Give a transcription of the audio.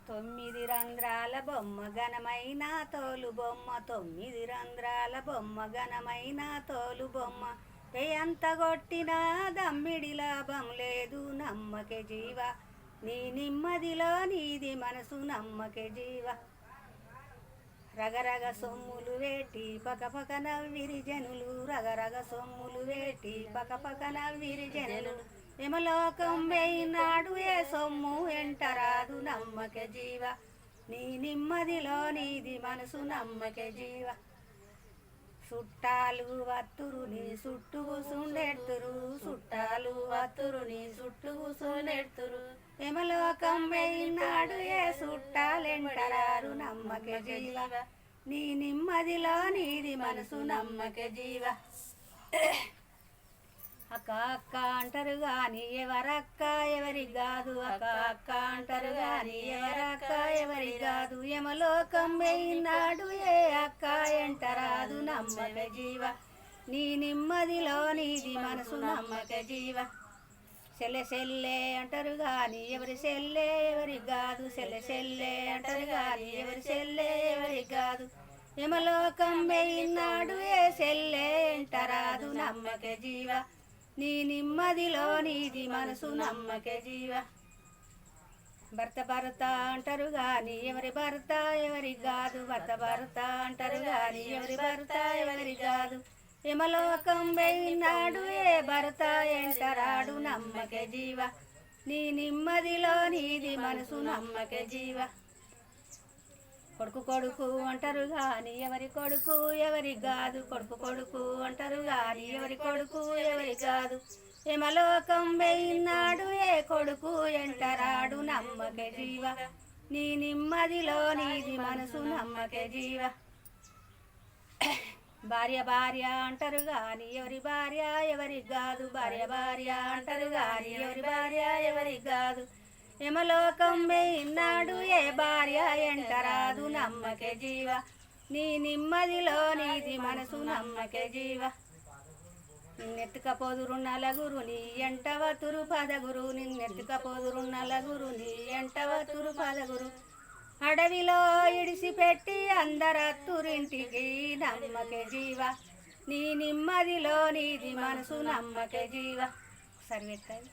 తొమ్మిది రంధ్రాల బొమ్మ ఘనమైన తోలు బొమ్మ, తొమ్మిది రంధ్రాల బొమ్మ ఘనమైన తోలు బొమ్మ. ఎంత కొట్టినా దమ్మిడి లాభం లేదు, నమ్మకే జీవ నీ నిమ్మదిలో నీది మనసు, నమ్మకే జీవ. రగరగ సొమ్ములు వేటి పకపక నవ్విరి జనులు, రగరగ సొమ్ములు వేటి పకపక నవ్విరి జనులు. యమలోకం వేయినాడు ఏ సొమ్ము ఎంటరాదు, నమ్మకే జీవ నీ నిమ్మదిలో నీది మనసు, నమ్మకే జీవ. చుట్టాలు వత్తురు నీ చుట్టూ కూసుండెడుతురు, చుట్టాలు వత్తురు నీ చుట్టూ కూసుండెడుతురు. యమలోకం వేయినాడు ఏ చుట్టాలెంటరారు, నమ్మకే జీవ నీ నిమ్మదిలో నీది మనసు, నమ్మకే జీవ. అక్క అక్క అంటారు గాని ఎవరక్క ఎవరి కాదు, అక్క అక్క అంటారు గాని ఎవరక్క ఎవరి కాదు. యమలోకం వేయినాడు ఏ అక్క ఎంటరాదు, నమ్మకే జీవ నీ నిమ్మదిలో నీది మనసు, నమ్మకే జీవ. సెల్లె సెల్లె అంటారు గాని ఎవరి సెల్లె ఎవరి కాదు, సెల్లె సెల్లె అంటారు గాని ఎవరి సెల్లె ఎవరి కాదు. యమలోకం వేయినాడు ఏ సెల్లె ఎంటరాదు, నమ్మకే జీవ నీ నిమ్మదిలో నీది మనసు, నమ్మకే జీవ. భర్త భర్త అంటారు గాని ఎవరి భర్త ఎవరి కాదు, భర్త భర్త అంటారు గాని ఎవరి భర్త ఎవరి కాదు. యమలోకం వేయినాడు ఏ భర్త ఎంటరాడు, నమ్మకే జీవ నీ నిమ్మదిలో నీది మనసు, నమ్మకే జీవ. కొడుకు కొడుకు అంటారు గాని ఎవరి కొడుకు ఎవరి కాదు, కొడుకు కొడుకు అంటారు గాని ఎవరి కొడుకు ఎవరి కాదు. యమలోకం వేయినాడు ఏ కొడుకు ఎంటరాడు, నమ్మకే జీవ నీ నిమ్మదిలో నీది మనసు, నమ్మకే జీవ. భార్య భార్య అంటారు గాని ఎవరి భార్య ఎవరి కాదు, భార్య భార్య అంటారు గాని ఎవరి భార్య ఎవరి కాదు. యమలోకం వేయినాడు ఏ భార్య ఎంటరాదు, నమ్మకే జీవ నీ నిమ్మదిలో నీది మనసు, నమ్మకే జీవ. నిన్నెత్తుకపోదురు నలుగురు నీ ఎంటవతురు పదగురు, నిన్నెత్తుకపోదురు నలుగురు నీ ఎంటవతురు పదగురు. అడవిలో ఇడిసిపెట్టి అందరత్తురింటికి, నమ్మకే జీవ నీ నిమ్మదిలో నీది మనసు, నమ్మకే జీవ. సరిపెట్టాలి.